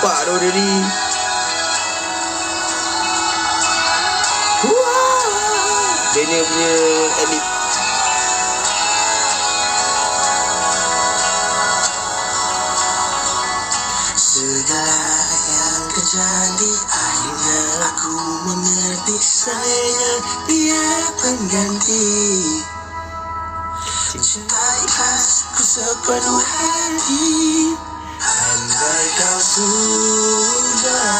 Nampak tu dia ni. Dia ni punya edit. Segala yang terjadi, akhirnya aku mengerti, sayangnya dia pengganti. Cinta ikhlasku sepenuh hati, andai kau sudah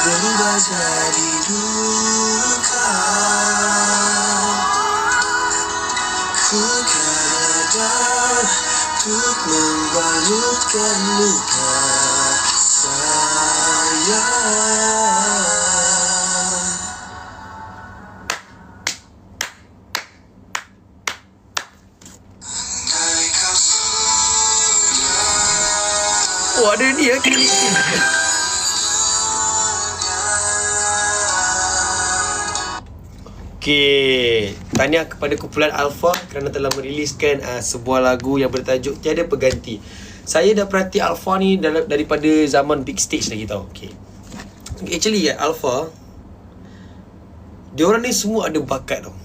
berubah jadi duka, ku kadang untuk membalutkan luka sayang. Andai kau sudah. Oh, ada ni ya klinik ni. Okay, tahniah kepada kumpulan Alpha kerana telah meriliskan sebuah lagu yang bertajuk Tiada Pengganti. Saya dah perhati Alpha ni daripada zaman big stage lagi tau. Okay, actually Alpha, diorang ni semua ada bakat tau.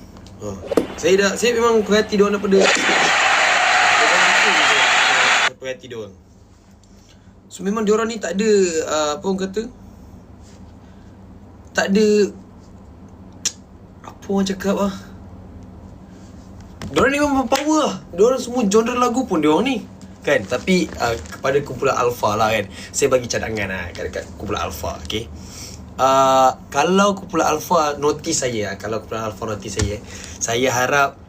Saya memang perhati diorang daripada saya perhati diorang. So memang diorang ni tak ada apa orang kata, tak ada apa orang cakap lah. Diorang ni memang power lah. Diorang semua genre lagu pun diorang ni kan. Tapi kepada kumpulan Alpha lah kan, saya bagi cadangan lah dekat kumpulan Alpha. Okay, kalau kumpulan Alpha notice saya, saya harap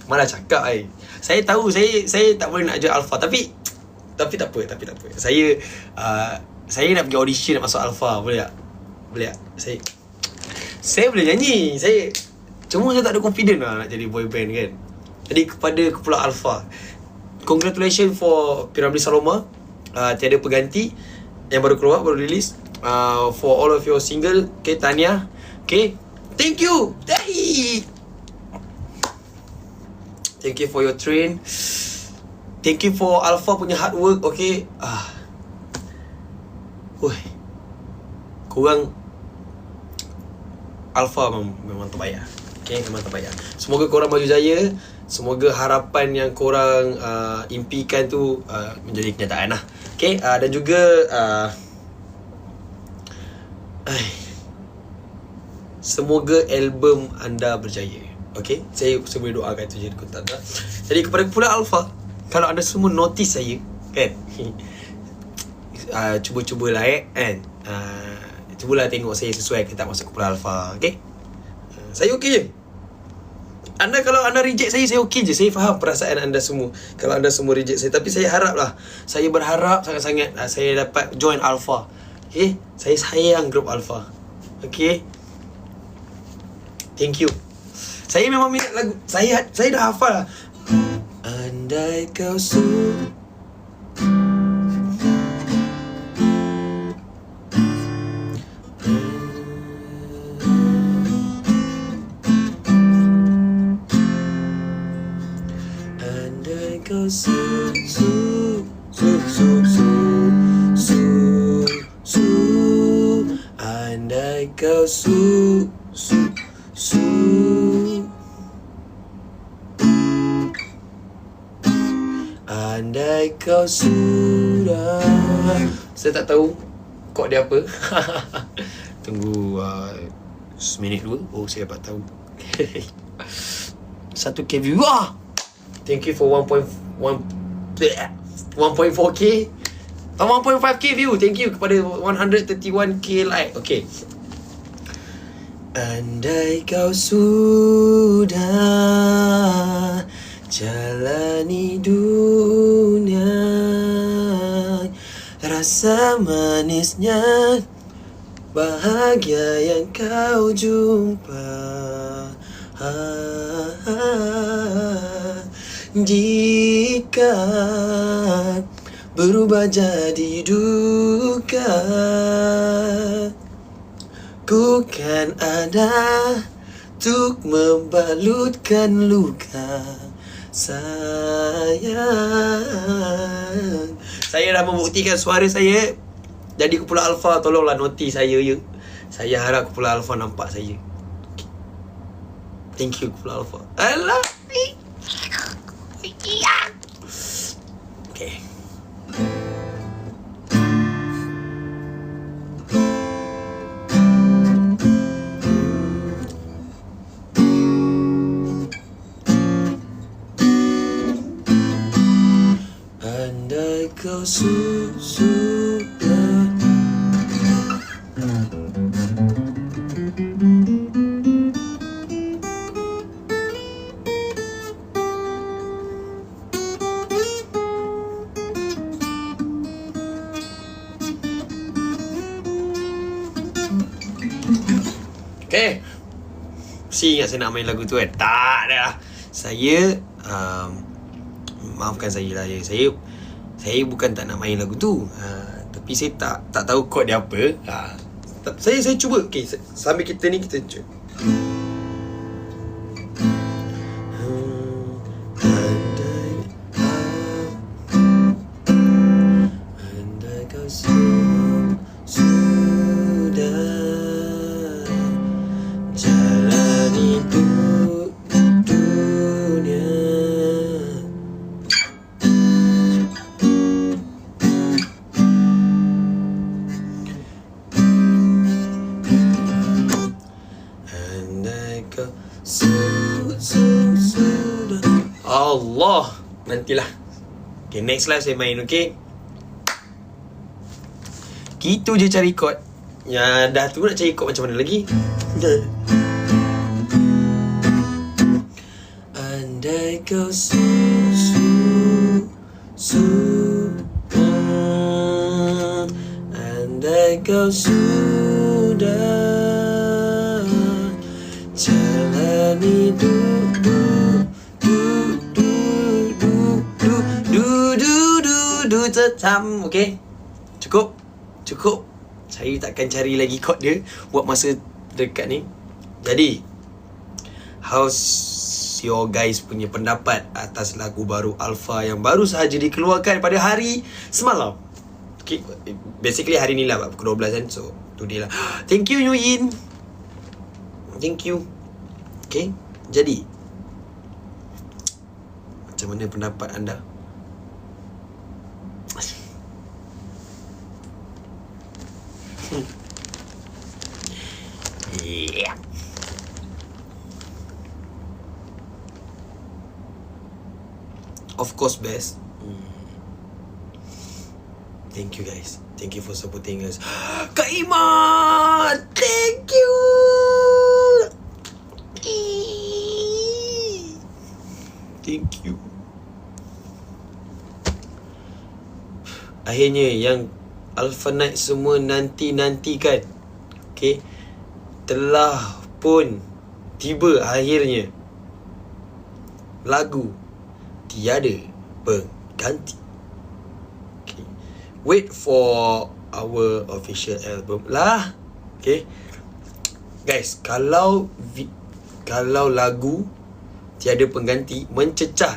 mana cakap saya tahu saya tak boleh nak jual Alpha, tapi tak apa. Saya nak pergi audition nak masuk Alpha, boleh tak? Boleh tak? Saya boleh nyanyi. Cuma saya tak ada confident lah nak jadi boy band kan. Jadi kepada kumpulan Alpha, congratulations for Piramli Saloma, Tiada Pengganti yang baru keluar, baru release. For all of your single, okay, tahniah. Okay, thank you. Thank you for your train. Thank you for Alpha punya hard work. Okay, korang Alpha memang terbaik. Okay, memang terbaik. Semoga korang maju jaya. Semoga harapan yang korang impikan tu menjadi kenyataan lah. Okay, dan juga semoga album anda berjaya. Okay, saya boleh doakan tu je. Jadi kepada kumpulan Alpha, kalau anda semua notice saya kan, cuba-cubalah kan, cubalah tengok saya sesuai ke tak masuk kumpulan Alpha. Okay, saya okey je. Kalau anda reject saya okey je. Saya faham perasaan anda semua kalau anda semua reject saya. Tapi saya berharap sangat-sangat saya dapat join Alpha. Okay, saya sayang grup Alpha. Okay, thank you. Saya memang minat lagu. Saya dah hafal lah. Andai kau andai kau andai kau andai kau sudah. Saya tak tahu kod dia apa. Tunggu seminit dua. Oh, saya dapat tahu. 1k view. Thank you for 1.4k 1.5k view. Thank you kepada 131k like. Okay, andai kau sudah jalani dunia, rasa manisnya bahagia yang kau jumpa, jika berubah jadi duka, ku kan ada untuk membalutkan luka. Sayang, saya dah membuktikan suara saya jadi Kumpulan Alpha. Tolonglah noti saya ya. Saya harap Kumpulan Alpha nampak saya. Thank you Kumpulan Alpha. Alah. Okay. Andai kau sudah Okay. Mesti ingat saya nak main lagu tu kan? Tak dah. Saya maafkan saya lah ya. Saya bukan tak nak main lagu tu. Tapi saya tak tahu chord dia apa. Saya cuba. Okay, sambil kita ni kita cuba. Andai kau sudah jalani dunia, andai kau sudah. Allah, nantilah. Okay, next live saya main, okay? Gitu je cari chord. Ya dah tu nak cari chord macam mana lagi? Andai kau andai kau sudah jalani tetam. Okay, cukup. Saya takkan cari lagi chord dia buat masa dekat ni. Jadi, how's your guys punya pendapat atas lagu baru Alpha yang baru sahaja dikeluarkan pada hari semalam? Okay, basically hari ni lah pukul 12 kan. So, today lah. Thank you Yuyin. Thank you. Okay, jadi macam mana pendapat anda? Yeah. Of course best. Thank you guys. Thank you for supporting us. Kak Iman, thank you. Thank you. Akhirnya yang Alpha Night semua nanti-nantikan, okay, telah pun tiba akhirnya. Lagu Tiada Pengganti. Okay, wait for our official album lah. Okay guys, kalau lagu Tiada Pengganti mencecah,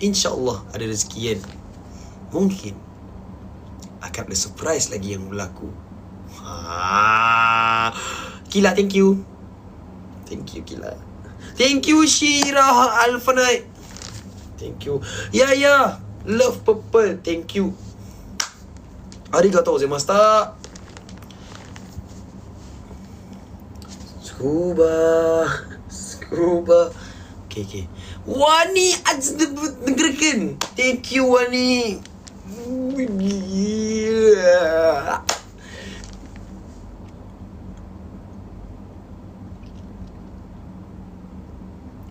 InsyaAllah ada rezeki kan. Mungkin akan ada surprise lagi yang berlaku. Kila, thank you Kila. Thank you Shira Alpha Night. Thank you Ya Love Purple. Thank you. Arigatou gozaimasu. Scuba. Okay. Wani dengarkan. Thank you Wani.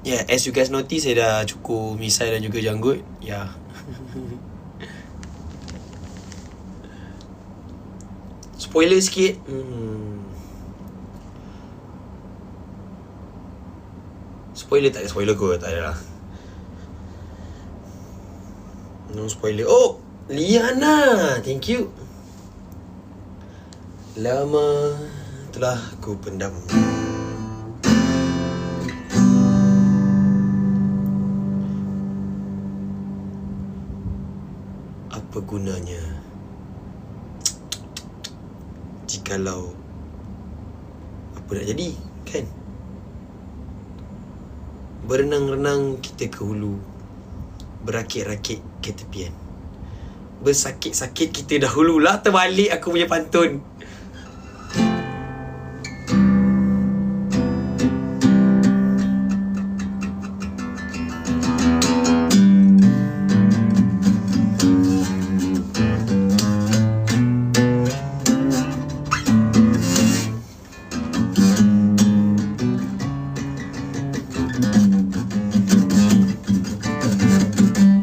Yeah, as you guys notice, saya dah cukur misai dan juga janggut. Ya. Spoiler sikit. Spoiler tak ada spoiler kot. Tak ada lah. No spoiler. Oh, Liana, thank you. Lama telah ku pendam. Apa gunanya jikalau apa nak jadi, kan? Berenang-renang kita ke hulu, berakit-rakit ke tepian, bersakit-sakit kita dahulu. Lah terbalik aku punya pantun.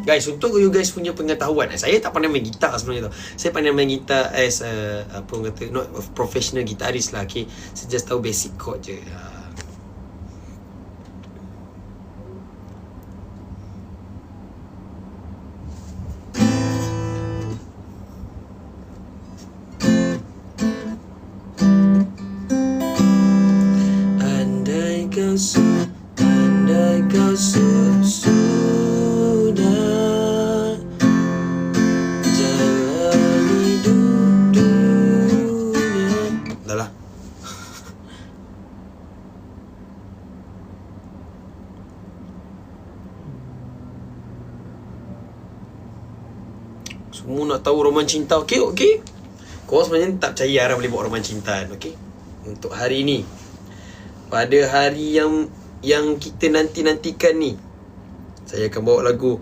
Guys, untuk you guys punya pengetahuan, saya tak pandai main gitar sebenarnya tau. Saya pandai main gitar as apa orang kata, not a professional guitarist lah, okay. Saya just tahu basic chord je. Andai kau sudah jalani dunia. Dah lah. Semua nak tahu roman cinta. Okey, okey. Korang sebenarnya tak percaya Ara boleh buat roman cinta, okey. Untuk hari ni, pada hari yang kita nanti-nantikan ni, saya akan bawa lagu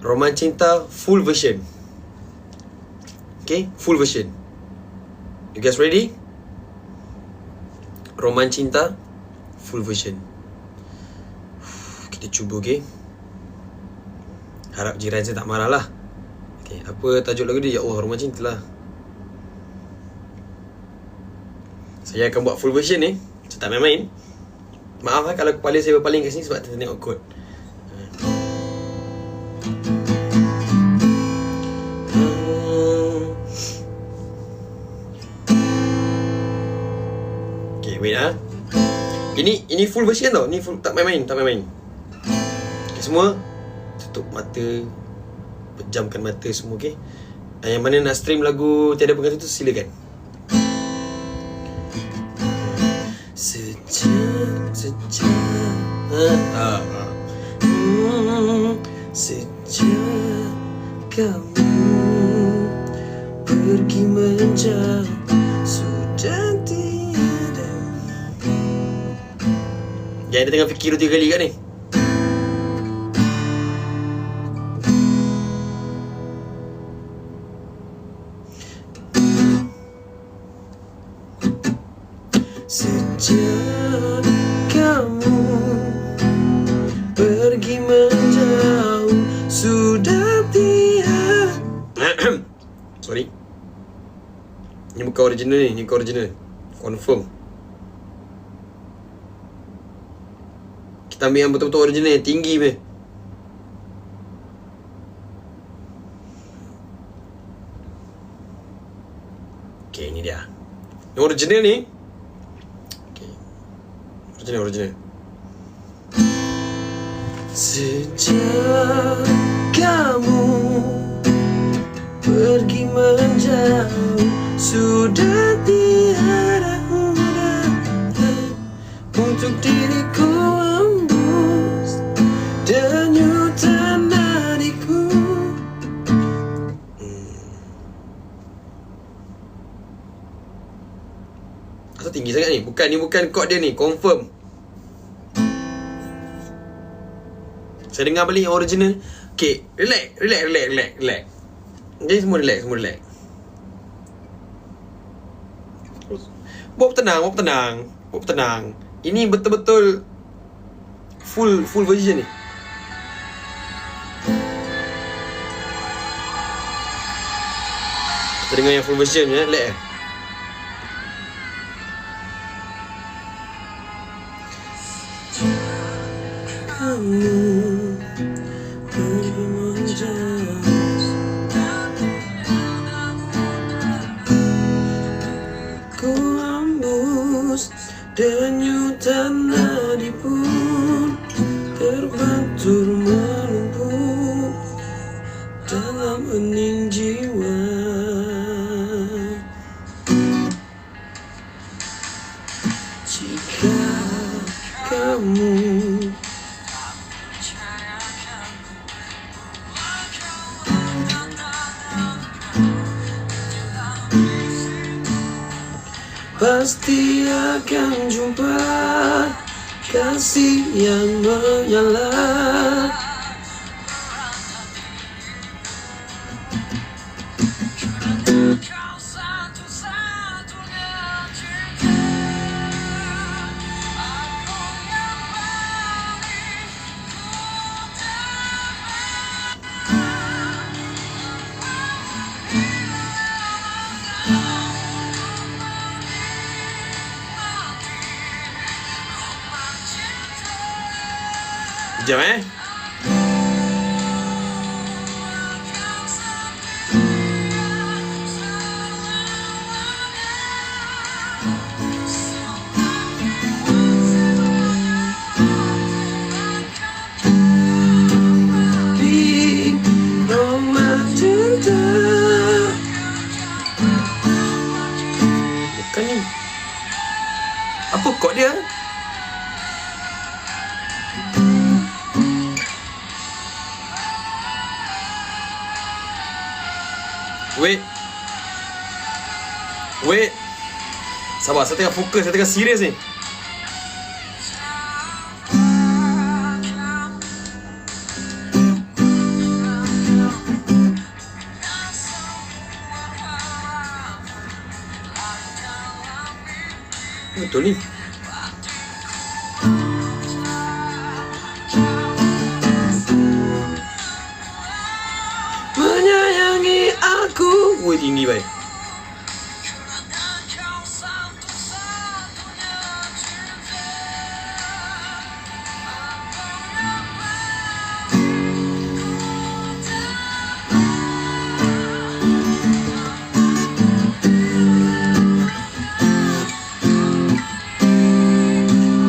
roman cinta full version. Okay, full version. You guys ready? Roman cinta full version. Kita cuba, okay. Harap jiran saya tak marah lah. Okay, apa tajuk lagu dia? Ya Allah, roman cinta lah. Saya akan buat full version ni. Saya tak main-main. Maaf lah kalau kepala saya berpaling kat sini sebab saya tengok kod. Okay, wait ah. Ini full version tau. Ni full, tak main-main, tak main-main. Okay, semua tutup mata, pejamkan mata semua, okay. Yang mana nak stream lagu Tiada Pengganti tu silakan. Sejak kamu pergi menjauh, sudah tiada. Jangan dia tengah fikir 2-3 kali kat ni. Sejak kamu pergi menjauh, sudah tiada. Sorry. Ini bukan original ni, ini bukan original. Confirm. Kita ambil yang betul-betul original, yang tinggi be. Okay, ini dia. Yang original ni. Original. Sejak kamu pergi menjauh, sudah tiada undangan untuk diriku hembus denyutan nadiku. Asal tinggi sangat ni? Ni bukan chord dia ni, confirm. Saya dengar balik yang original. Okay, relax. Okay, semua relax. Buat tenang. Ini betul-betul full version ni. Kita dengar yang full version ya, relax. kamu pergi menjauh. Ku hembus denyutan nadi pun terbentur menumpuk dalam hening jiwa. Jika kamu pasti akan jumpa kasih yang menyala. Sekejap Di rumah cinta. Bukan ni. Apa kod dia? Wait. Sabar, saya tengah fokus, saya tengah serius ni. Betul ni. Menyayangi aku. Woi, tinggi baik.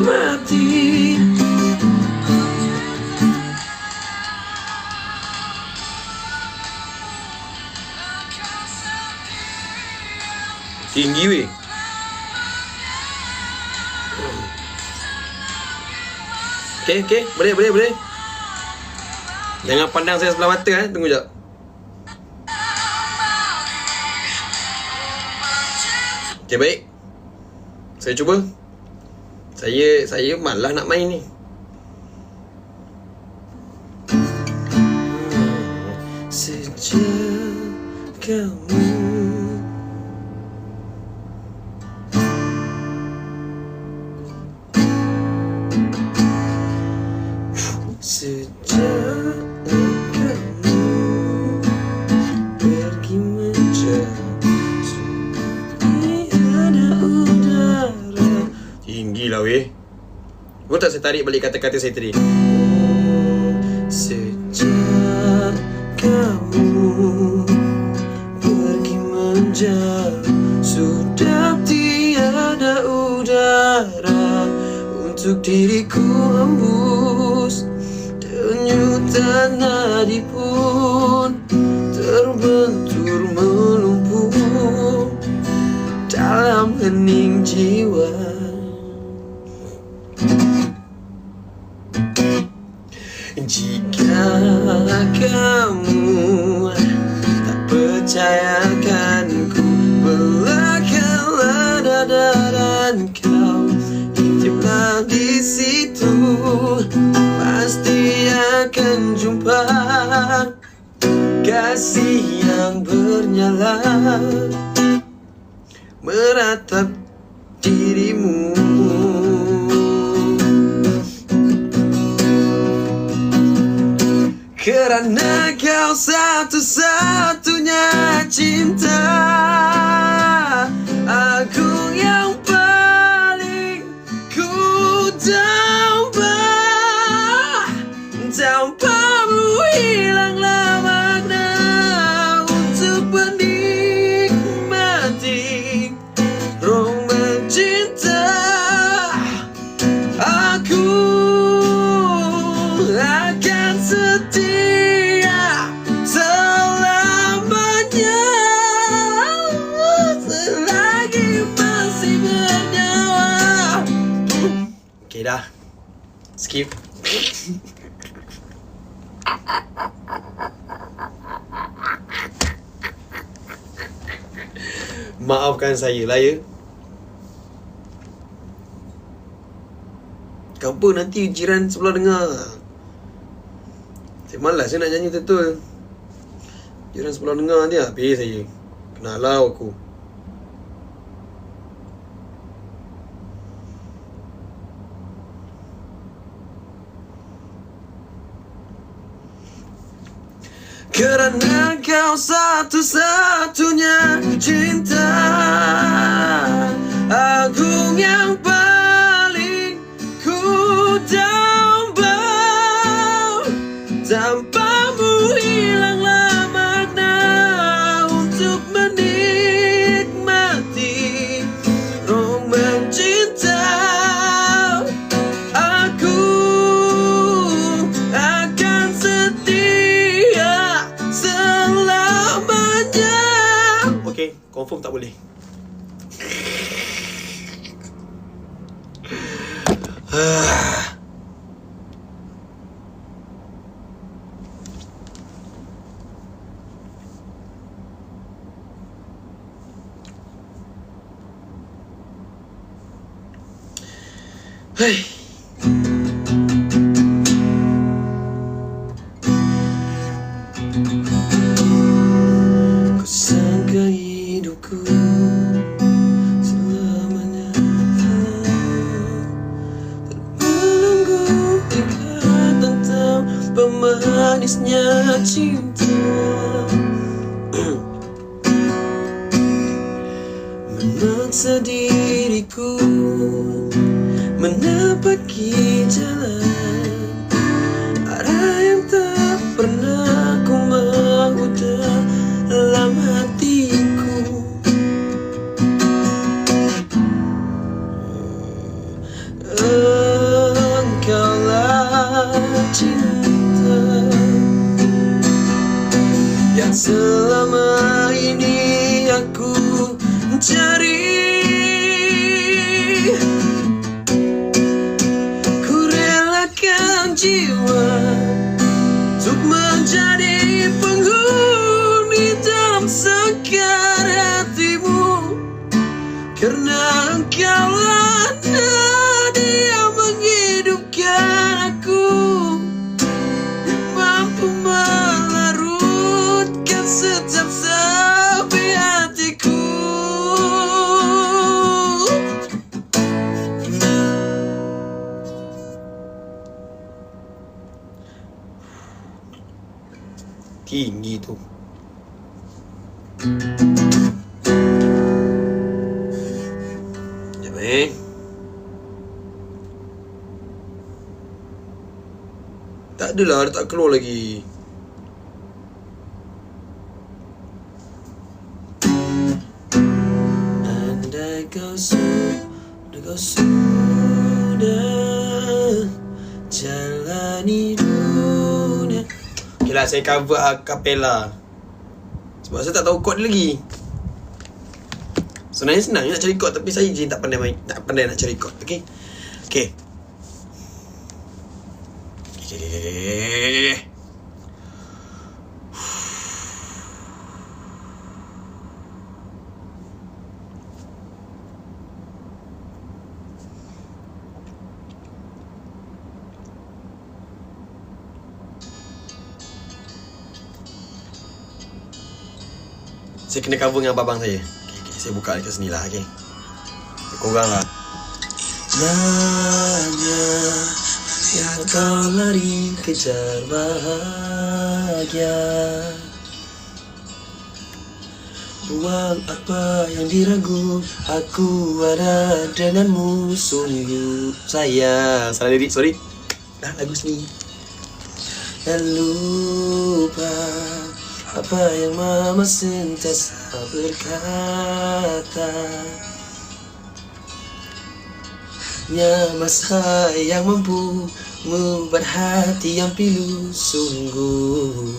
Mati. Tinggi weh. Okay. Boleh. Jangan pandang saya sebelah mata Tunggu jap. Okay, baik. Saya cuba. Saya malas nak main ni. Sejak kamu pergi menjauh, tiada udara. Tinggi lah weh. Boleh tak saya tarik balik kata-kata saya tadi? Sejak kamu pergi menjauh, sudah tiada udara untuk diriku hembus. Denyutan nadi pun terbentur melumpur dalam hening jiwa. Jika kamu tak percayakanku, belakanglah dada dan kau intiplah di situ. Pasti akan jumpa kasih yang bernyala meratap dirimu. Kerana kau satu-satunya cinta aku yang paling ku damba. Okay dah. Skip. Maafkan saya lah ya. Kenapa nanti jiran sebelah dengar? Saya malas saya nak nyanyi betul. Jiran sebelah dengar nanti habis saya. Kenalau aku. Kerana kau satu-satunya cinta agung yang paling ku damba. Tanpamu hilanglah makna untuk menikmati roman cinta. Aku akan setia selamanya. Okay, confirm tak boleh. Hai. Ku sangka hidupku selamanya menunggu ikatan tanpa manisnya cinta. Memaksa diriku menapaki jalan arah yang tak pernah ku mau dalam hatiku. Engkaulah cinta yang selama ini aku cari. Jiwa untuk menjadi penghuni dalam sekar hatimu, karena engkaulah nadi yang menghidupkan aku, yang mampu melarutkan setiap sepi hatiku. Tinggi tu. Sekejap Tak adalah, dia tak keluar lagi. Andai kau sudah jalani dunia. Okay lah, saya cover a cappella sebab saya tak tahu chord dia lagi. Sebenarnya senang nak cari chord, tapi saya je tak pandai nak cari chord. Okay. Okay. Saya kena cover dengan abang saya. Okay, saya buka dekat sini lah. Okay. Korang lah. Banyak yang kau lari kejar bahagia, buang apa yang diragu. Aku ada denganmu sungguh. Sayang. Salah lirik, sorry. Dah lagu sini. Dan lupa apa yang mama sentiasa berkata. Hanya masa yang mampu membuat hati yang pilu sungguh.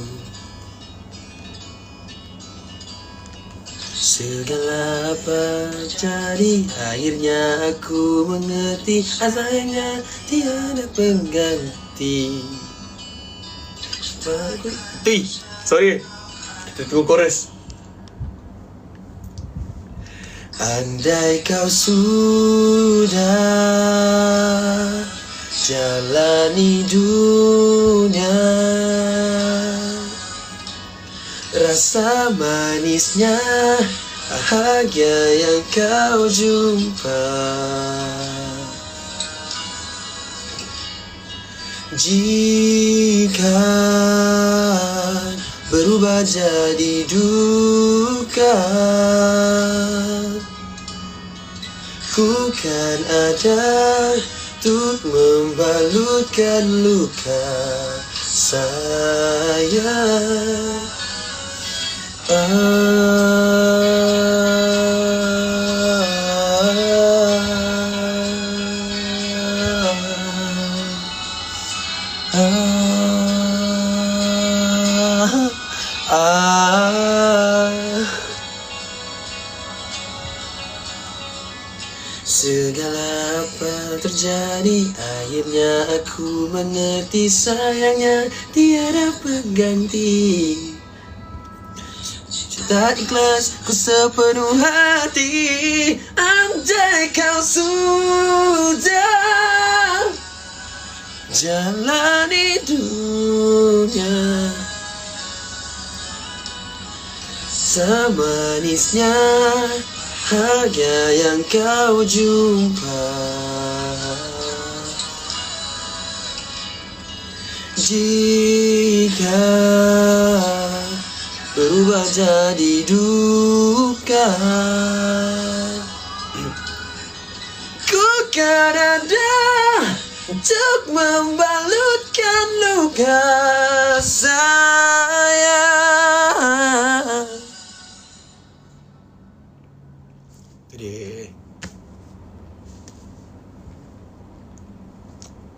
Segala apa jadi, akhirnya aku mengerti. Sayangnya tiada pengganti. Sorry, kita tunggu chorus. Andai kau sudah jalani dunia, rasa manisnya bahagia yang kau jumpa. Jika berubah jadi duka, ku kan ada untuk membalutkan luka sayang. Segala apa terjadi, akhirnya aku mengerti. Sayangnya tiada pengganti. Cinta ikhlas ku sepenuh hati. Andai kau sudah jalani dunia, semanisnya bahagia yang kau jumpa. Jika berubah jadi duka, ku kan ada untuk membalutkan luka sayang.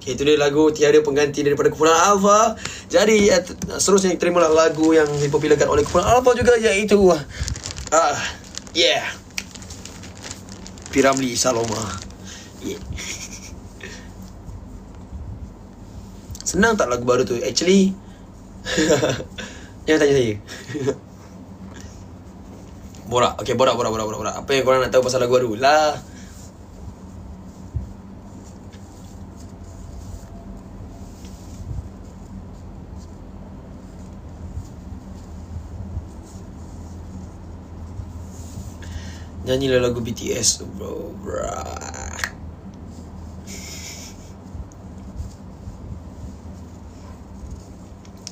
Okay, itu dia lagu Tiada Pengganti daripada Kumpulan Alpha. Jadi seterusnya terimalah lagu yang dipopularkan oleh Kumpulan Alpha juga, iaitu yeah, Piramli Saloma. Yeah. Senang tak lagu baru tu? Actually jangan tanya saya. Borak. Okay, borak. Apa yang korang nak tahu pasal lagu baru lah? Nyanyilah lagu BTS tu, bro.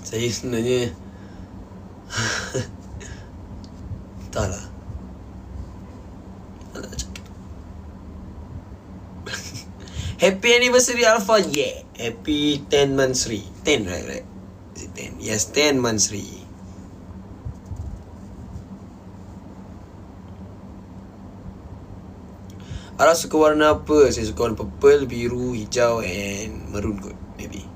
Saya sebenarnya entahlah. Happy anniversary Alpha. Yeah. Happy 10 monthsary. 10 right? Is it 10? Yes, 10 monthsary. Ara suka warna apa? Saya suka warna purple, biru, hijau and maroon kot, maybe.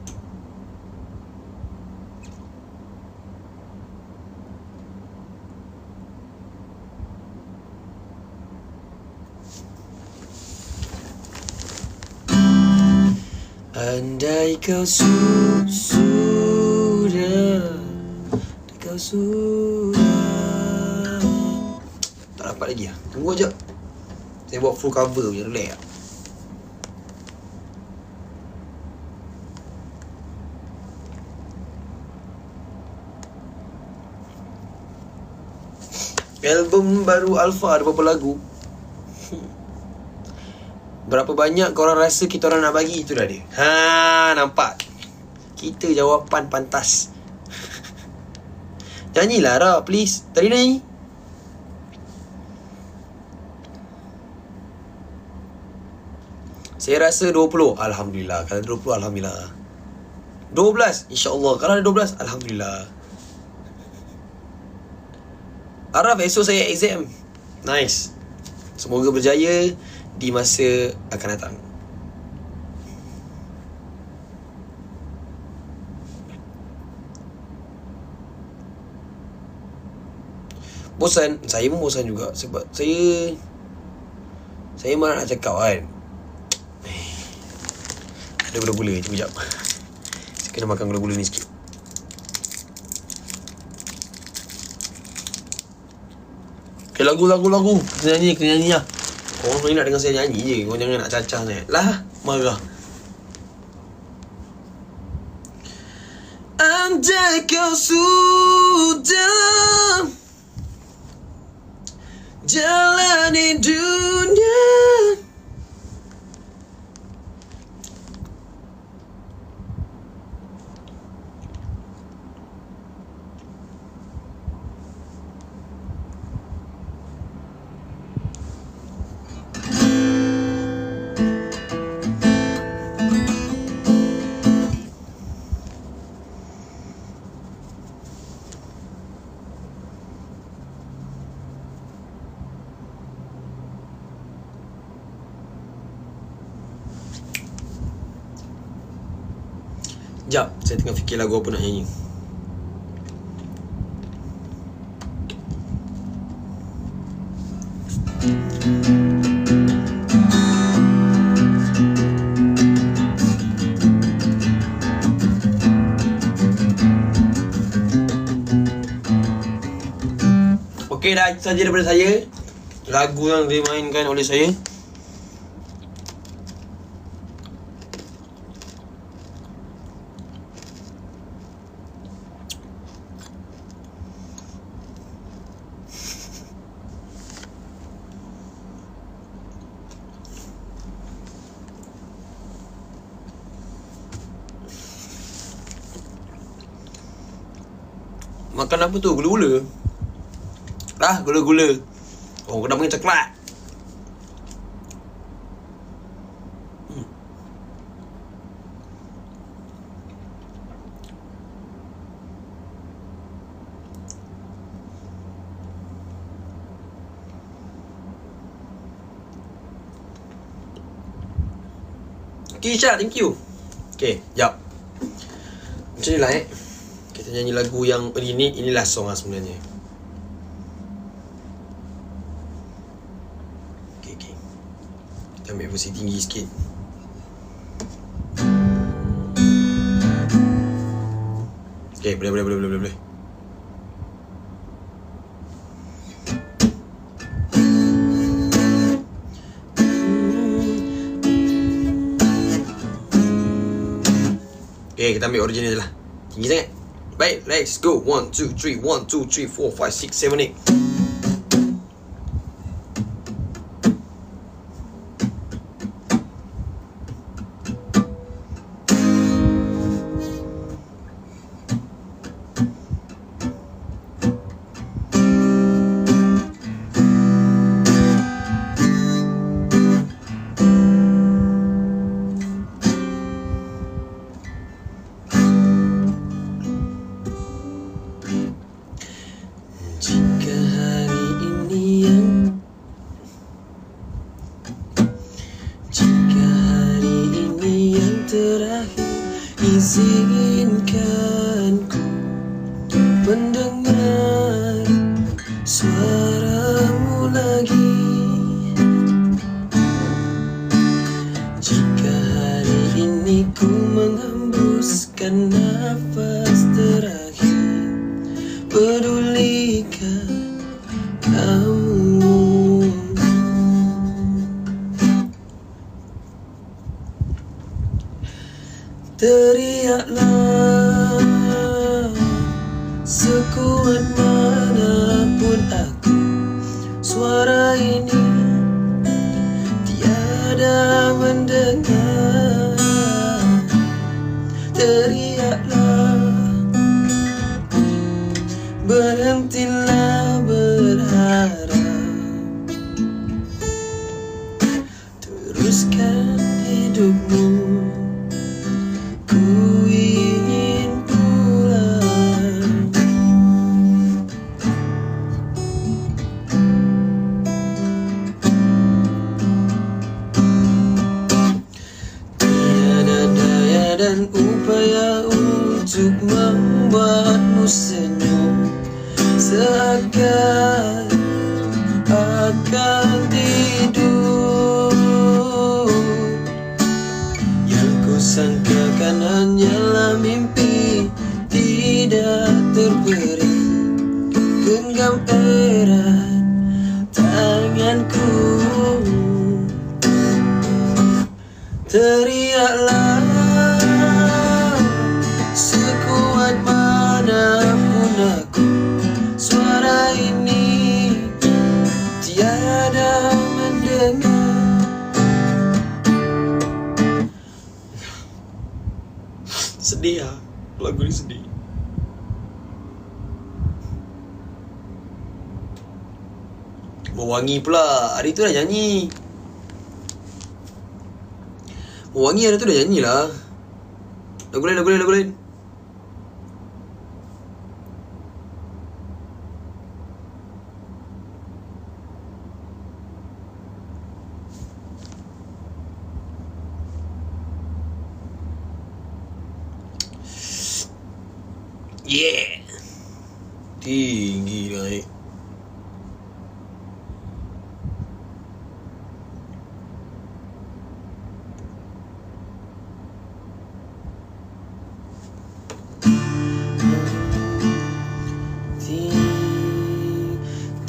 Andai kau sudah tak dapat lagi lah. Tunggu je. Saya buat full cover je, relax lah. Album baru Alpha ada berapa lagu? Berapa banyak korang rasa kita orang nak bagi? Itu dah dia. Nampak? Kita jawapan pantas. Nyanyilah Ra, please. Tadi nyanyi. Saya rasa 20. Alhamdulillah. Kalau 20, Alhamdulillah. 12, insyaAllah. Kalau ada 12, Alhamdulillah. Araf, esok saya exam. Nice. Semoga berjaya di masa akan datang. Bosan. Saya pun bosan juga. Sebab saya malah nak cakap kan. Ada gula-gula. Sekejap. Saya kena makan gula-gula ni sikit. Okay, lagu. Kena nyanyi lah. Orang nak dengar saya nyanyi je. Korang jangan nak cacah ni. Lah, marah. Andai kau sudah jalani dunia, Sekejap, saya tengah fikir lagu apa nak nyanyi. Okey, dah itu saja daripada saya. Lagu yang dimainkan oleh saya. Makan apa tu? Gula-gula? Lah, gula-gula. Oh, kena panggil coklat. Okay, Isha, thank you. Okay, jap. Macam ni lah kita nyanyi lagu yang inilah song lah sebenarnya. Okay. Kita ambil versi tinggi sikit. Okay, boleh. Okay, kita ambil original je lah. Tinggi sangat. Baik, let's go. 1, 2, 3, 1, 2, 3, 4, 5, 6, 7, 8. Izinkan ku mendengar suaramu lagi. Jika hari ini ku menghembuskan nafas terakhir, pedulikah kamu? Teriaklah sekuat manapun aku, suara ini tiada mendengar. Teriaklah, berhentilah berharap, teruskan hidupmu. Dan upaya untuk membuatmu senyum, seakan akan tidur. Yang kusangkakan hanyalah mimpi tidak terperi. Genggam erat tanganku, teriaklah sekuat manapun aku. Suara ini tiada mendengar. Sedih lah, lagu ni sedih. Mewangi pula, hari tu dah nyanyi. Mewangi hari tu dah nyanyi lah. Lagu lain. Yeah. Tinggi naik.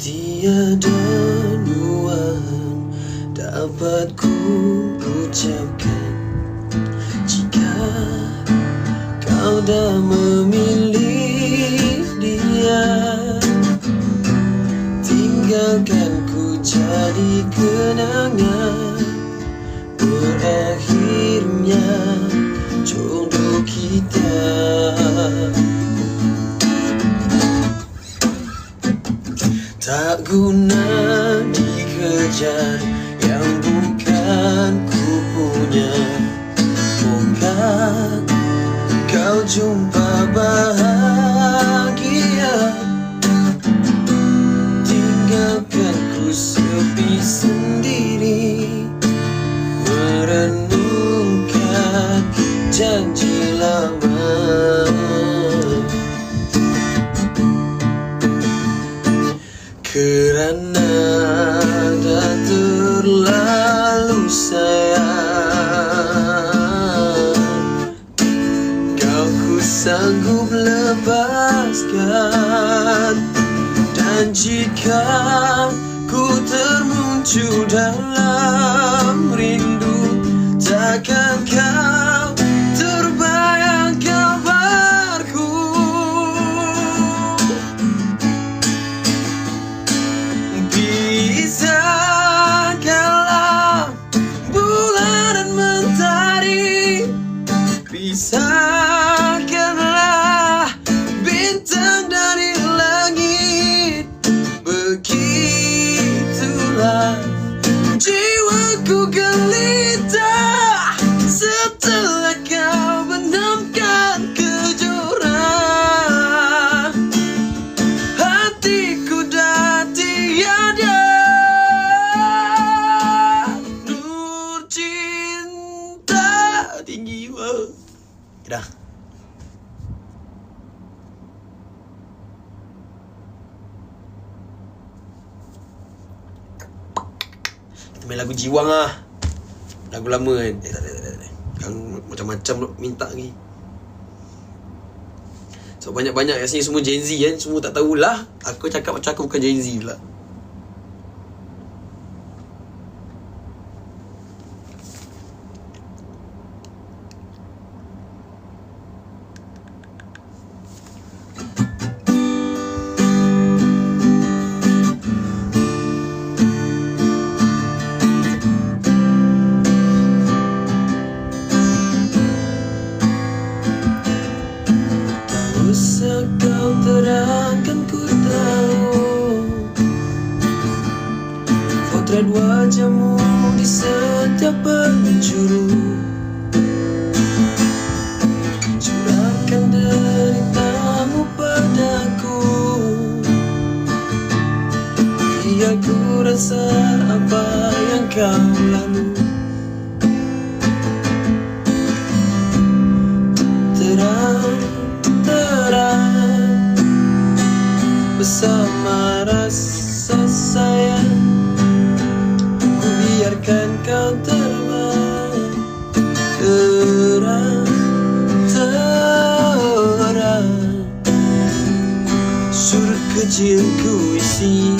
Tiada nuan dapat ku ucapkan jika kau dah memilih dia. Tinggalkan ku jadi kenangan berakhirnya jodoh kita. Tak guna dikejar yang bukan ku punya. Moga kau jumpa bahagia. Tinggalkan ku sepi sendiri, merenungkan janji lama. Kerana dah terlalu sayang, kau ku sanggup lepaskan. Dan jika ku termuncul dalam rindu, takkan kau terbayang kabarku. Bisakah bulan dan mentari, bisakah bintang dari langit. Begitulah jiwaku gelita setelah kau benamkan kejora. Hatiku dah tiada nur cinta. Tinggi wah. Dah. Kita main lagu Jiwang lah. Lagu lama kan. Tak. Yang macam-macam minta lagi. So banyak-banyak kat sini semua Gen Z kan. Semua tak tahulah. Aku cakap macam aku bukan Gen Z pula. Usah kau terangkan ku tahu potret wajahmu di setiap penjuru. Curahkan deritamu padaku, biar ku rasa apa yang kau lalui. Terang besar bersama rasa sayang, ku biarkan kau terbang terang-terang. Surut kecil ku isi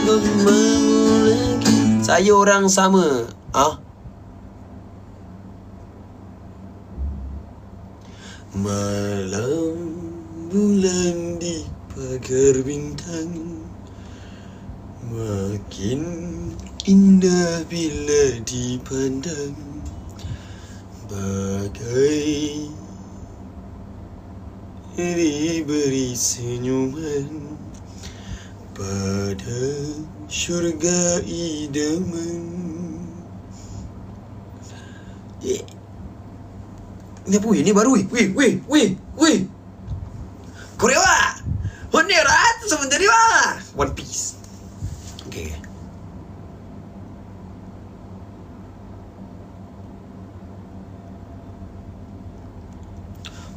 bersamamu lagi. Saya orang sama. Malam bulan di pagar bintang makin indah bila dipandang, bagai diberi senyuman pada syurga idaman. Ini apa? Ini baru. Weh. Korea wa. Honera tu sementara wa. One Piece. Okay.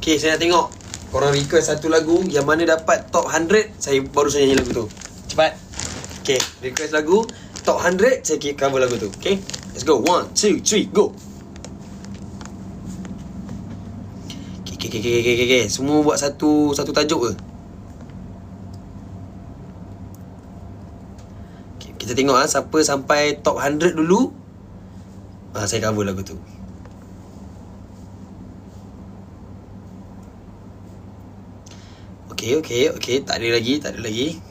Okay, saya nak tengok korang request satu lagu yang mana dapat top 100, saya baru saja nyanyi lagu tu. Cepat. Okay, request lagu top 100, saya cover lagu tu. Okay, let's go. 1, 2, 3, go. Okay. Semua buat satu tajuk ke? Okay, kita tengok siapa sampai top 100 dulu. Saya cover lagu tu. Okay. Tak ada lagi.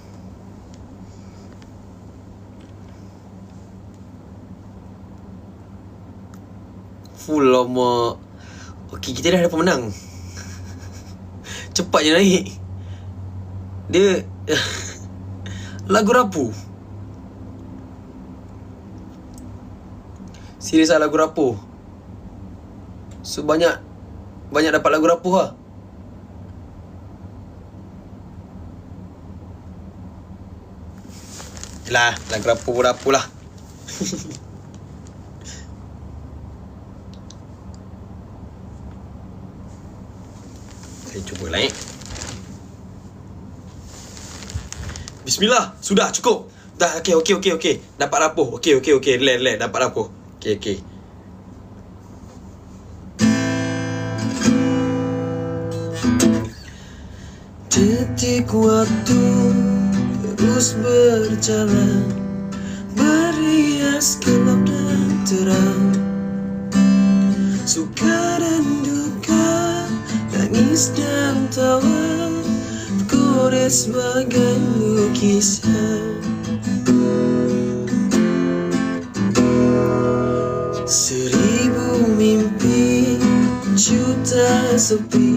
Full lama. Okay, kita dah ada pemenang. Cepat je naik. Dia lagu rapuh. Serius lah, lagu rapuh. So banyak dapat lagu rapuh lah. Yelah, lagu rapuh lah. Saya cuba lah Bismillah. Sudah, cukup. Dah, okay. Dapat rapuh. Okay. Relax. Dapat rapuh. Okay. Detik waktu terus berjalan, berhias gelap dan terang, suka dan duka, tangis dan tawa, tergores bagai lukisan. Seribu mimpi, juta sepi,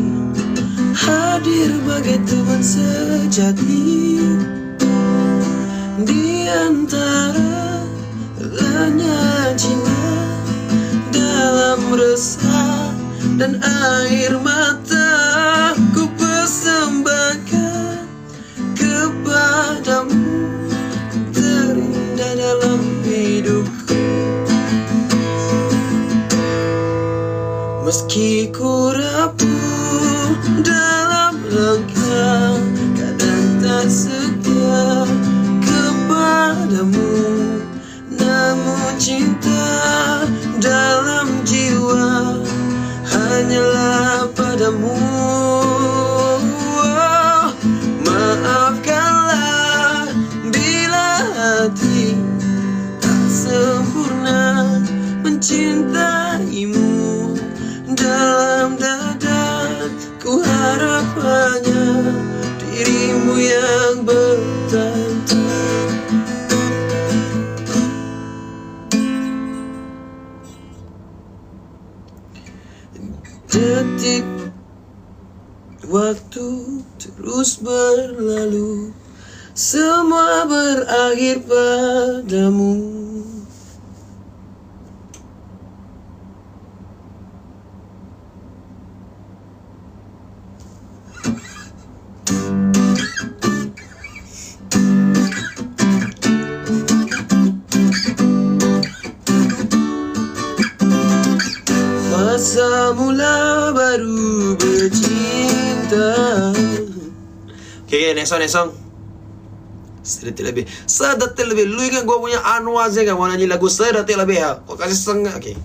hadir bagai teman sejati. Di antara lanya cinta, dalam resah dan air mata, ku persembahkan kepadamu terindah dalam hidupku. Meski ku rapuh dalam langkah, kadang tak setia kepadamu, namun cinta dalam jiwa hanyalah padamu. Maafkanlah bila hati tak sempurna mencintaimu. Dalam dada ku harap hanya dirimu yang bertata. Detik waktu terus berlalu, semua berakhir padamu. Masa mula baru bercinta. Okay, next song. Sedetik lebih. Sedetik lebih. Lu ingat gua punya Anwar Zain kan? Gua nyanyi lagu sedetik lebih ha. Kau kasih setengah. Okay.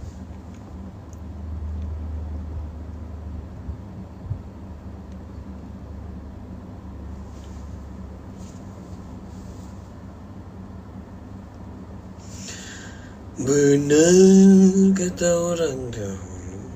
Benar kata orang dahulu,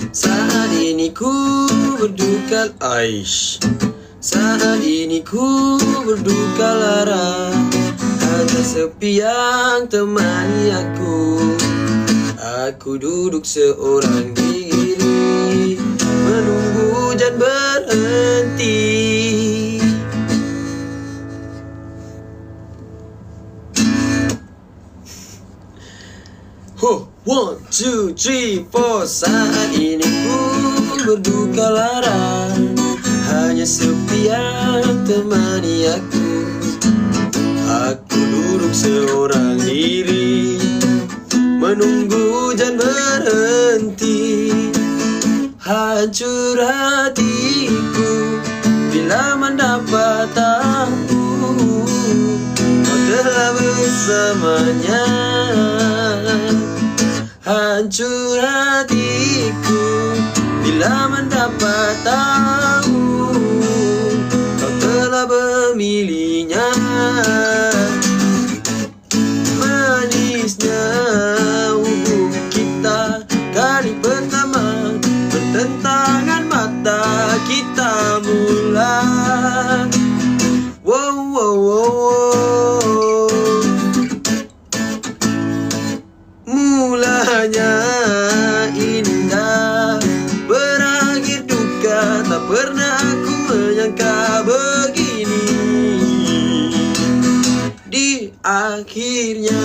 saat ini ku berduka. Aish. Saat ini ku berduka lara, hanya sepi yang temani aku. Aku duduk seorang diri, menunggu hujan berhenti. Ho, 1, 2, 3, 4. Saat ini ku berduka lara, hanya sepi yang temani aku. Aku duduk seorang diri, menunggu hujan berhenti. Hancur hatiku bila mendapat tahu kau telah bersamanya. Hancur hatiku bila mendapat tahu kau telah memilihnya. Manisnya hubungan kita kali pertama, bertentangan mata kita mula. Wow, wow, wow, wow. Mulanya indah, berakhir duka, tak pernah aku menyangka begini. Di akhirnya